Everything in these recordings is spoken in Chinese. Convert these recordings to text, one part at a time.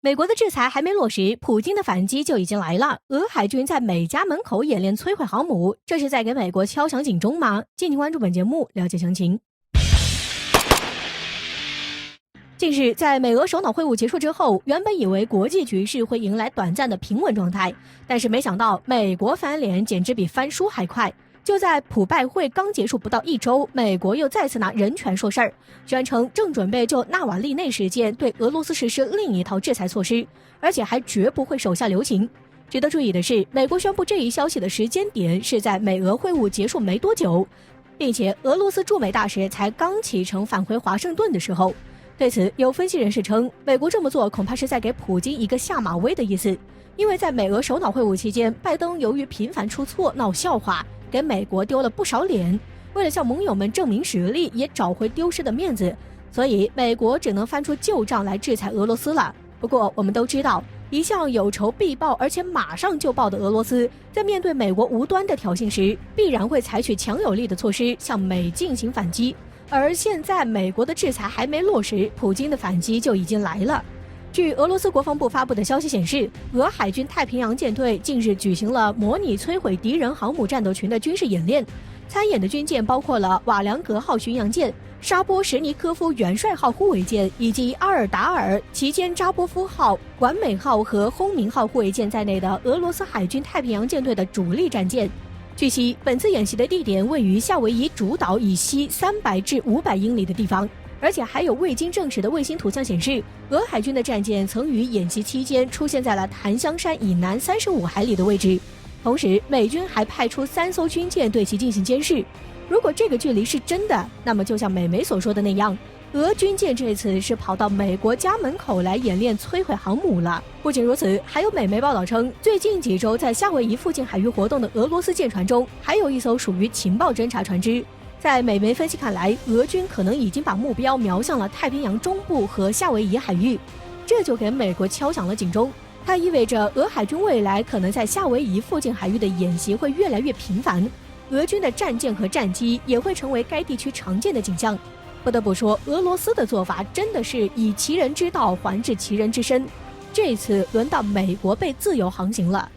美国的制裁还没落实，普京的反击就已经来了。俄海军在美家门口演练摧毁航母，这是在给美国敲响警钟吗？敬请关注本节目，了解详情。近日，在美俄首脑会晤结束之后，原本以为国际局势会迎来短暂的平稳状态，但是没想到美国翻脸简直比翻书还快。就在普拜会刚结束不到1周，美国又再次拿人权说事儿，宣称正准备就纳瓦利内事件对俄罗斯实施另一套制裁措施，而且还绝不会手下留情。值得注意的是，美国宣布这一消息的时间点是在美俄会晤结束没多久，并且俄罗斯驻美大使才刚启程返回华盛顿的时候。对此，有分析人士称，美国这么做恐怕是在给普京一个下马威的意思，因为在美俄首脑会晤期间，拜登由于频繁出错闹笑话，给美国丢了不少脸，为了向盟友们证明实力，也找回丢失的面子，所以美国只能翻出旧账来制裁俄罗斯了。不过我们都知道，一向有仇必报而且马上就报的俄罗斯，在面对美国无端的挑衅时，必然会采取强有力的措施向美进行反击。而现在美国的制裁还没落实，普京的反击就已经来了。据俄罗斯国防部发布的消息显示，俄海军太平洋舰队近日举行了模拟摧毁敌人航母战斗群的军事演练，参演的军舰包括了瓦良格号巡洋舰、沙波什尼科夫元帅号护卫舰以及阿尔达尔、齐坚扎波夫号、管美号和轰鸣号护卫舰在内的俄罗斯海军太平洋舰队的主力战舰。据悉，本次演习的地点位于夏威夷主岛以西300至500英里的地方，而且还有未经证实的卫星图像显示，俄海军的战舰曾于演习期间出现在了檀香山以南35海里的位置。同时，美军还派出3艘军舰对其进行监视。如果这个距离是真的，那么就像美媒所说的那样，俄军舰这次是跑到美国家门口来演练摧毁航母了。不仅如此，还有美媒报道称，最近几周在夏威夷附近海域活动的俄罗斯舰船中，还有一艘属于情报侦察船只。在美媒分析看来，俄军可能已经把目标瞄向了太平洋中部和夏威夷海域，这就给美国敲响了警钟。它意味着俄海军未来可能在夏威夷附近海域的演习会越来越频繁，俄军的战舰和战机也会成为该地区常见的景象。不得不说，俄罗斯的做法真的是以其人之道还治其人之身，这次轮到美国被自由航行了。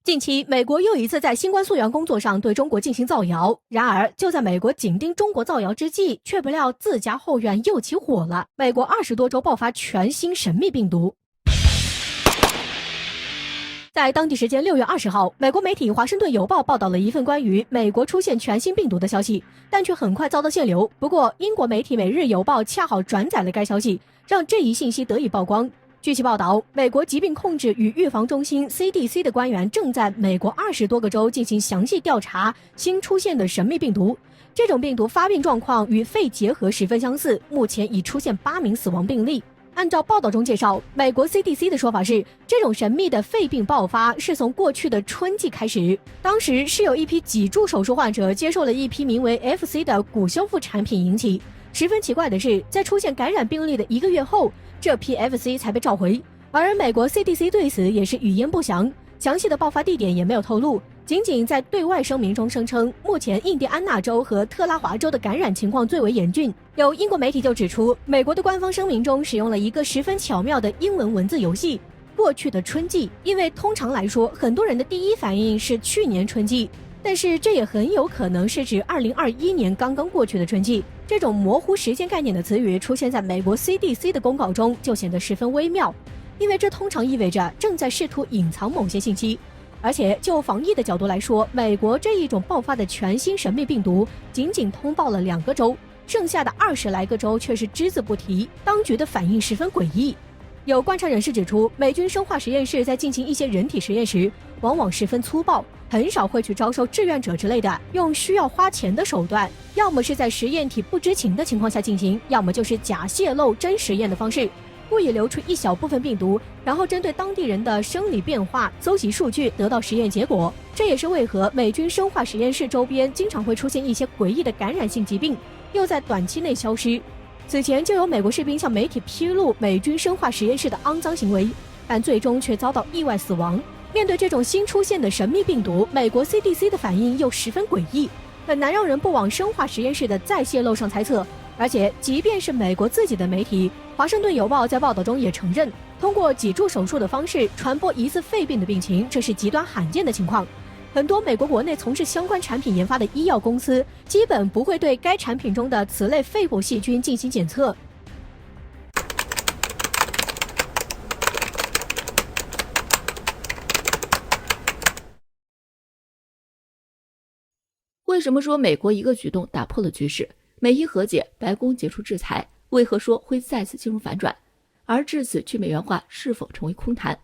近期，美国又一次在新冠溯源工作上对中国进行造谣。然而，就在美国紧盯中国造谣之际，却不料自家后院又起火了。美国20多州爆发全新神秘病毒。在当地时间6月20号，美国媒体《华盛顿邮报》报道了一份关于美国出现全新病毒的消息，但却很快遭到限流。不过，英国媒体《每日邮报》恰好转载了该消息，让这一信息得以曝光。据其报道，美国疾病控制与预防中心 CDC 的官员正在美国20多个州进行详细调查新出现的神秘病毒。这种病毒发病状况与肺结核十分相似，目前已出现8名死亡病例。按照报道中介绍，美国 CDC 的说法是，这种神秘的肺病爆发是从过去的春季开始，当时是有一批脊柱手术患者接受了一批名为 FC 的骨修复产品引起。十分奇怪的是，在出现感染病例的1个月后，这批 FC 才被召回，而美国 CDC 对此也是语焉不详，详细的爆发地点也没有透露，仅仅在对外声明中声称，目前印第安纳州和特拉华州的感染情况最为严峻。有英国媒体就指出，美国的官方声明中使用了一个十分巧妙的英文文字游戏，过去的春季，因为通常来说，很多人的第一反应是去年春季，但是这也很有可能是指2021年刚刚过去的春季。这种模糊时间概念的词语出现在美国 CDC 的公告中，就显得十分微妙，因为这通常意味着正在试图隐藏某些信息。而且就防疫的角度来说，美国这一种爆发的全新神秘病毒仅仅通报了2个州，剩下的20来个州却是只字不提，当局的反应十分诡异。有观察人士指出，美军生化实验室在进行一些人体实验时，往往十分粗暴，很少会去招收志愿者之类的，用需要花钱的手段，要么是在实验体不知情的情况下进行，要么就是假泄露真实验的方式，故意留出一小部分病毒，然后针对当地人的生理变化搜集数据，得到实验结果。这也是为何美军生化实验室周边经常会出现一些诡异的感染性疾病，又在短期内消失。此前就有美国士兵向媒体披露美军生化实验室的肮脏行为，但最终却遭到意外死亡。面对这种新出现的神秘病毒，美国 CDC 的反应又十分诡异，很难让人不往生化实验室的再泄露上猜测。而且，即便是美国自己的媒体《华盛顿邮报》在报道中也承认，通过脊柱手术的方式传播疑似肺病的病情，这是极端罕见的情况。很多美国国内从事相关产品研发的医药公司，基本不会对该产品中的此类肺部细菌进行检测。为什么说美国一个举动打破了局势？美伊和解，白宫解除制裁，为何说会再次进入反转？而至此去美元化是否成为空谈？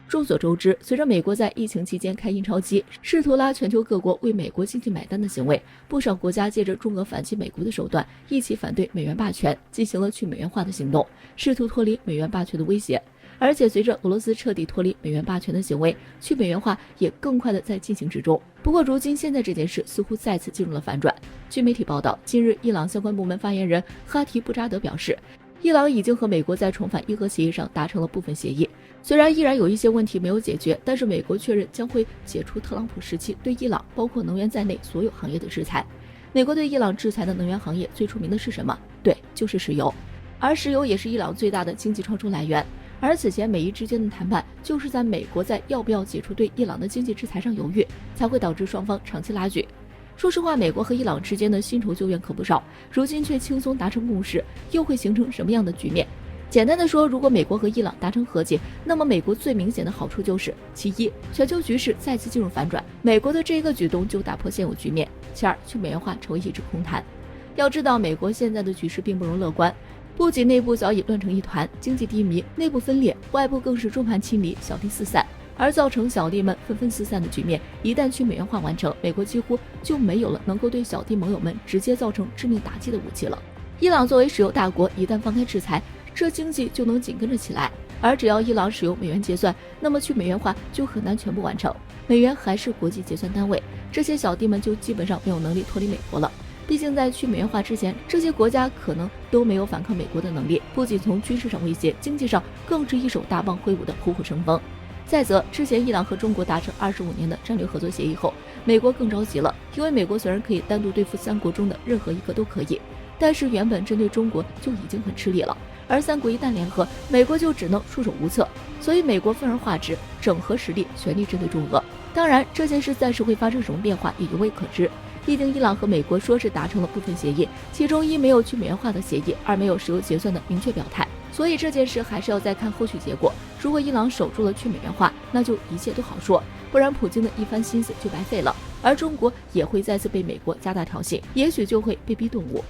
众所周知，随着美国在疫情期间开印钞机，试图拉全球各国为美国经济买单的行为，不少国家借着中俄反击美国的手段，一起反对美元霸权，进行了去美元化的行动，试图脱离美元霸权的威胁。而且随着俄罗斯彻底脱离美元霸权的行为，去美元化也更快地在进行之中。不过如今现在这件事似乎再次进入了反转。据媒体报道，近日伊朗相关部门发言人哈提布扎德表示，伊朗已经和美国在重返伊核协议上达成了部分协议，虽然依然有一些问题没有解决，但是美国确认将会解除特朗普时期对伊朗包括能源在内所有行业的制裁。美国对伊朗制裁的能源行业最出名的是什么？对，就是石油。而石油也是伊朗最大的经济创收来源。而此前美伊之间的谈判就是在美国在要不要解除对伊朗的经济制裁上犹豫，才会导致双方长期拉锯。说实话，美国和伊朗之间的新仇旧怨可不少，如今却轻松达成共识，又会形成什么样的局面？简单的说，如果美国和伊朗达成和解，那么美国最明显的好处就是：其一，全球局势再次进入反转，美国的这个举动就打破现有局面；其二，去美元化成为一纸空谈。要知道，美国现在的局势并不容乐观。不仅内部早已乱成一团，经济低迷，内部分裂，外部更是中盘亲离，小弟四散。而造成小弟们纷纷四散的局面，一旦去美元化完成，美国几乎就没有了能够对小弟盟友们直接造成致命打击的武器了。伊朗作为石油大国，一旦放开制裁，这经济就能紧跟着起来。而只要伊朗使用美元结算，那么去美元化就很难全部完成。美元还是国际结算单位，这些小弟们就基本上没有能力脱离美国了。毕竟在去美元化之前，这些国家可能都没有反抗美国的能力，不仅从军事上威胁，经济上更是一手大棒挥舞的虎虎生风。再则，之前伊朗和中国达成25年的战略合作协议后，美国更着急了，因为美国虽然可以单独对付三国中的任何一个都可以，但是原本针对中国就已经很吃力了，而三国一旦联合，美国就只能束手无策，所以美国分而化之，整合实力，全力针对中俄。当然，这件事暂时会发生什么变化也犹未可知。毕竟伊朗和美国说是达成了部分协议，其中一没有去美元化的协议，二没有石油结算的明确表态，所以这件事还是要再看后续结果。如果伊朗守住了去美元化，那就一切都好说，不然普京的一番心思就白费了，而中国也会再次被美国加大挑衅，也许就会被逼顿悟。